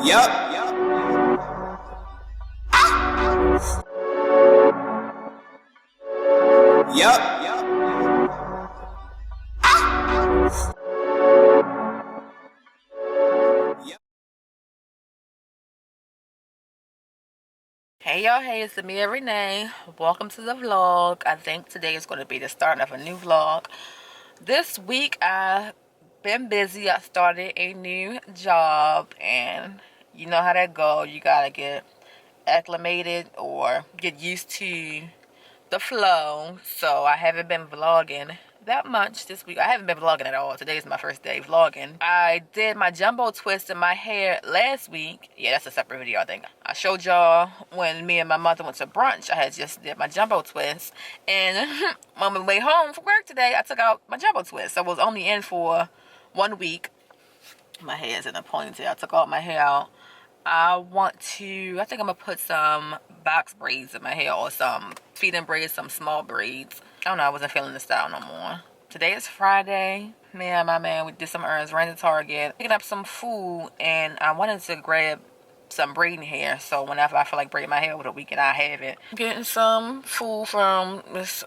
Yup. Yup. Hey y'all, hey, it's Amia Renee. Welcome to the vlog. I think today is going to be the start of a new vlog. This week I've been busy. I started a new job and you know how that goes. You gotta get acclimated or get used to the flow. So I haven't been vlogging that much this week. I haven't been vlogging at all. Today is my first day vlogging. I did my jumbo twist in my hair last week. Yeah, that's a separate video, I think. I showed y'all when me and my mother went to brunch. I had just did my jumbo twist. And on my way home from work today, I took out my jumbo twist. So I was only in for 1 week. My hair is in a ponytail. I took all my hair out. I think I'm gonna put some box braids in my hair or some feeding braids, some small braids. I don't know, I wasn't feeling the style no more. Today is Friday. Me and my man, we did some errands, ran to Target, picking up some food, and I wanted to grab some braiding hair. So whenever I feel like braiding my hair over the weekend, I have it. Getting some food from this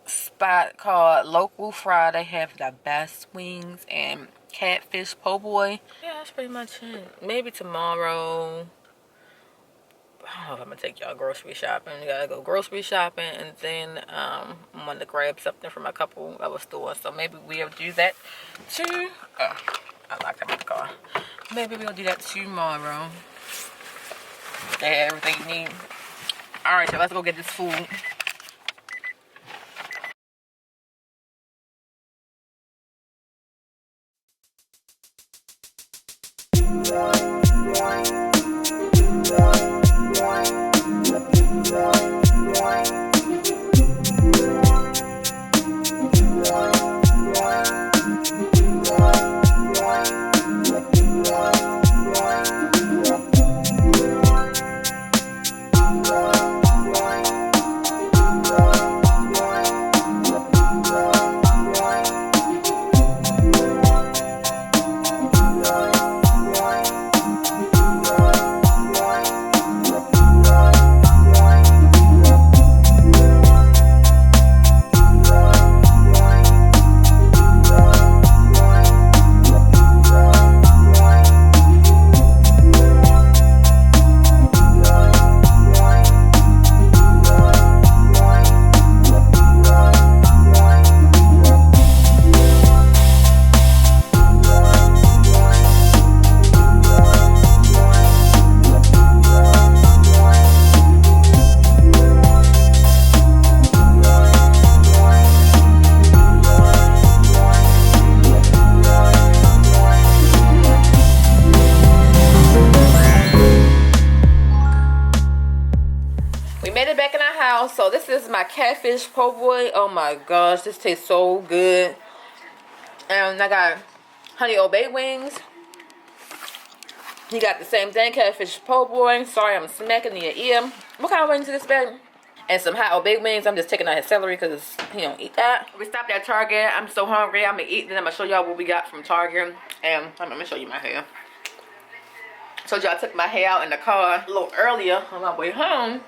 spot called Local Fry. They have the best wings and catfish po' boy. Yeah, that's pretty much it. Maybe tomorrow, I don't know if I'm gonna take y'all grocery shopping. We gotta go grocery shopping, and then I wanted to grab something from a couple other stores. So maybe we'll do that too. Oh, I locked up in the car. Maybe we'll do that tomorrow. They have everything you need. All right, so let's go get this food. We made it back in our house. So this is my catfish po' boy. Oh my gosh, this tastes so good. And I got honey old bay wings. He got the same thing, catfish po' boy. Sorry, I'm smacking in your ear. What kind of wings is this, baby? And some hot old bay wings. I'm just taking out his celery because he don't eat that. We stopped at Target. I'm so hungry. I'm gonna eat. Then I'm gonna show y'all what we got from Target. And I'm gonna show you my hair. Told y'all I took my hair out in the car a little earlier on my way home.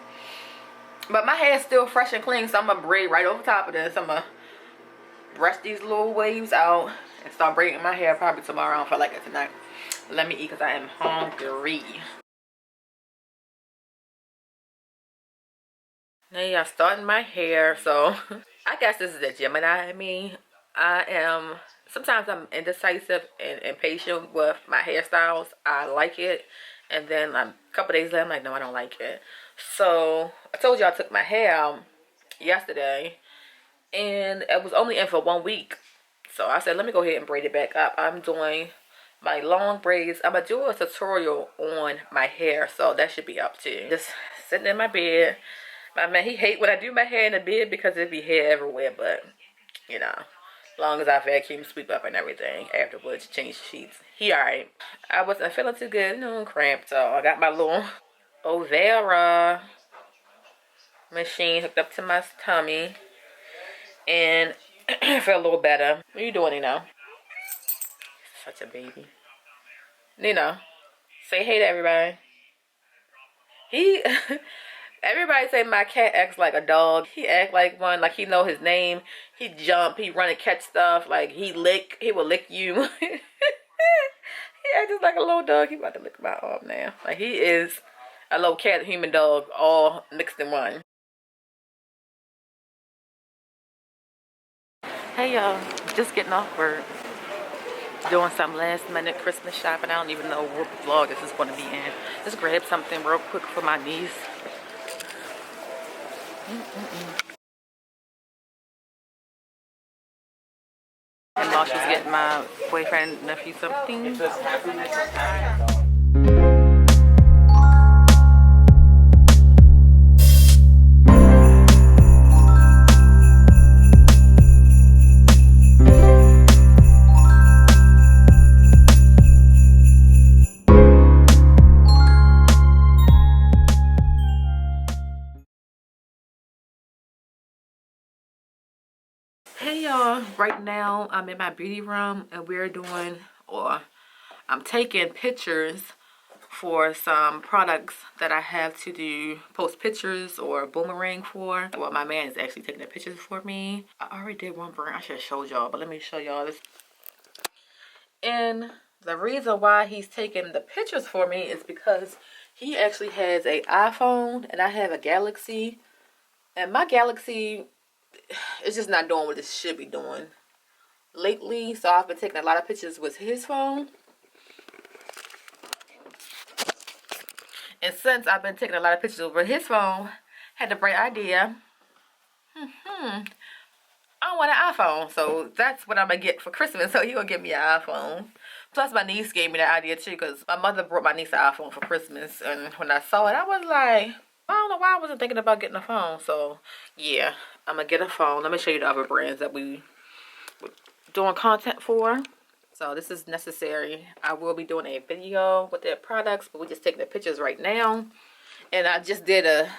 But my hair is still fresh and clean, so I'm gonna braid right over top of this. I'm gonna brush these little waves out and start braiding my hair probably tomorrow. I don't feel like it tonight. Let me eat because I am hungry. Now y'all starting my hair, so I guess this is a Gemini in me. Sometimes I'm indecisive and impatient with my hairstyles. I like it, and then a couple days later I'm like, no, I don't like it. So I told you I took my hair out yesterday, and it was only in for 1 week. So I said, let me go ahead and braid it back up. I'm doing my long braids. I'm gonna do a tutorial on my hair, so that should be up too. Just sitting in my bed. My man, he hate when I do my hair in the bed because it be hair everywhere, but you know, as long as I vacuum, sweep up and everything afterwards, change the sheets, he alright. I wasn't feeling too good, cramped, so I got my little Overa machine hooked up to my tummy, and I feel a little better. What are you doing, Nino? Such a baby. Nino, Say hey to everybody. He, everybody say my cat acts like a dog. He act like one, like he know his name. He jump, he run and catch stuff. Like he will lick you. He acts just like a little dog. He about to lick my arm now. Like he is a little cat, human dog, all mixed in one. Hey y'all, just getting off work. Doing some last minute Christmas shopping. I don't even know what vlog this is going to be in. Just grab something real quick for my niece. And while she's getting my boyfriend and nephew something. Hey y'all, right now I'm in my beauty room and I'm taking pictures for some products that I have to post pictures or boomerang for. Well, my man is actually taking the pictures for me. I already did one brand. I should have showed y'all, but let me show y'all this. And the reason why he's taking the pictures for me is because he actually has an iPhone and I have a Galaxy. And my Galaxy, it's just not doing what it should be doing lately. So I've been taking a lot of pictures with his phone. And since I've been taking a lot of pictures over his phone, I had the bright idea. I want an iPhone. So that's what I'm going to get for Christmas. So he going to get me an iPhone. Plus my niece gave me that idea too, because my mother brought my niece an iPhone for Christmas. And when I saw it, I was like, I don't know why I wasn't thinking about getting a phone. So yeah, I'm going to get a phone. Let me show you the other brands that we were doing content for. So this is NECESSAIRE. I will be doing a video with their products, but we're just taking the pictures right now. And I just did a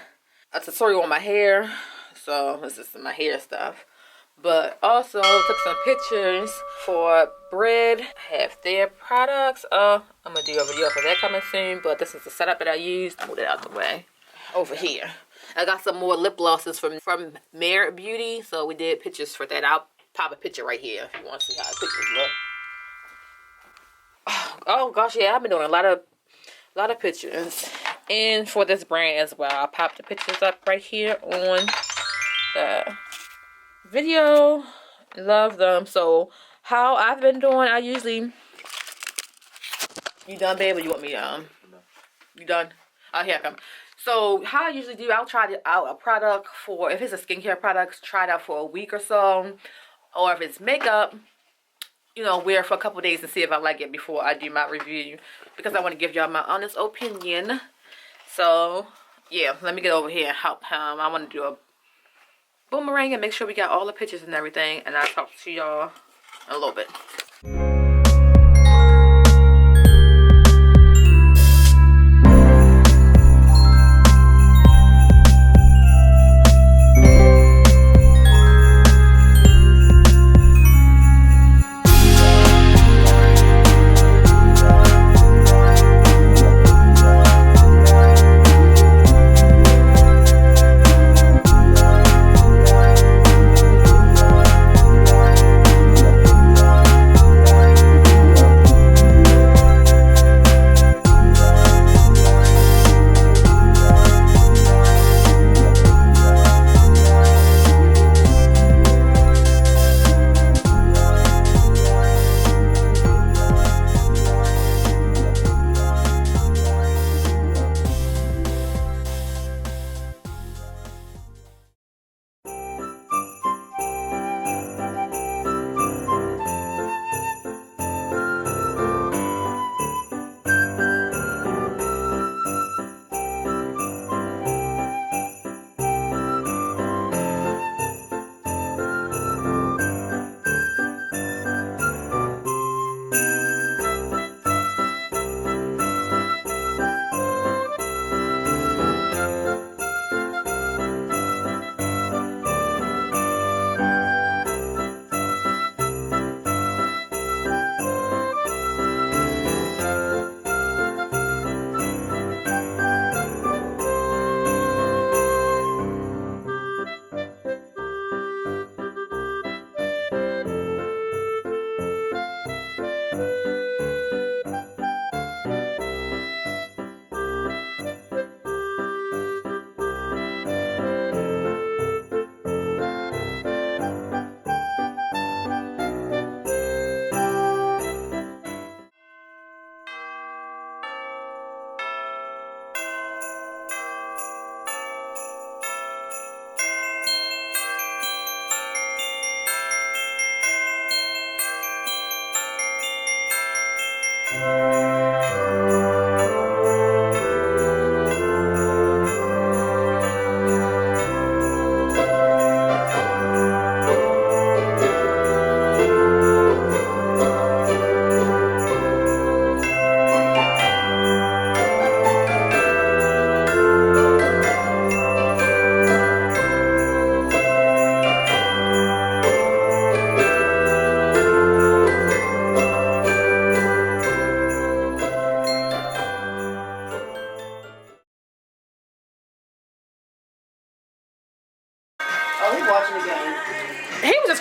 tutorial on my hair. So this is my hair stuff. But also took some pictures for Bread. Have their products. I'm going to do a video for that coming soon. But this is the setup that I used. Move it out of the way. Over here. I got some more lip glosses from Merit Beauty. So we did pictures for that. I'll pop a picture right here if you want to see how the pictures look. Oh gosh, yeah, I've been doing a lot of pictures. And for this brand as well. I'll pop the pictures up right here on the video. Love them. So how I've been doing, I usually, you done, babe, or you want me you done? Oh, here I come. So how I usually do, I'll try out a product for, if it's a skincare product, try it out for a week or so. Or if it's makeup, you know, wear it for a couple days and see if I like it before I do my review, because I want to give y'all my honest opinion. So yeah, let me get over here and help him. I want to do a boomerang and make sure we got all the pictures and everything, and I'll talk to y'all in a little bit.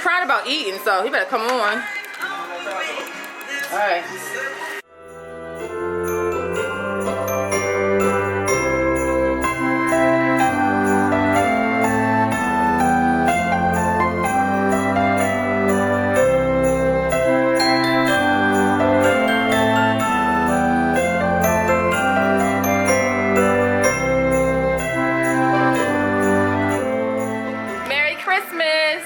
crying about eating, so he better come on. All right. Merry Christmas.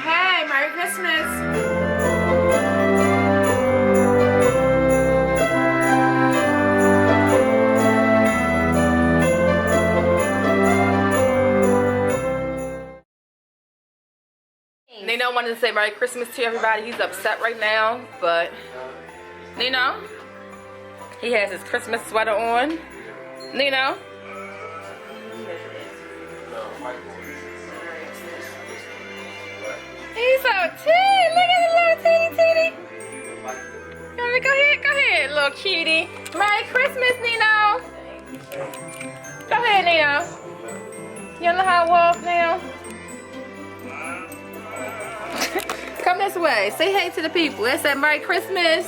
Hey, Merry Christmas. Nino wanted to say Merry Christmas to everybody. He's upset right now, but Nino, he has his Christmas sweater on. Nino. He's so teeny. Look at the little teeny. Go ahead, little cutie. Merry Christmas, Nino. Go ahead, Nino. You on the hot walk now? Come this way. Say hey to the people. They said Merry Christmas.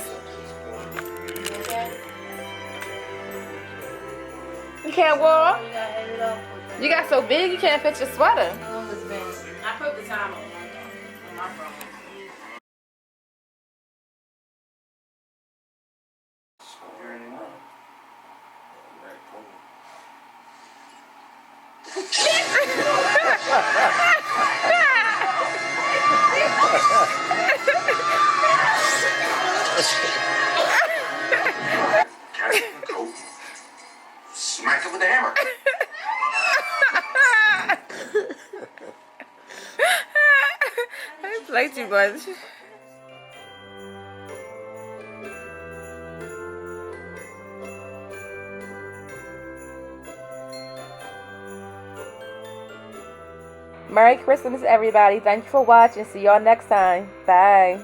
You can't walk? You got so big you can't fit your sweater. I put the time on my phone. Smack it with a hammer. I play too much. Merry Christmas, everybody. Thank you for watching. See y'all next time. Bye.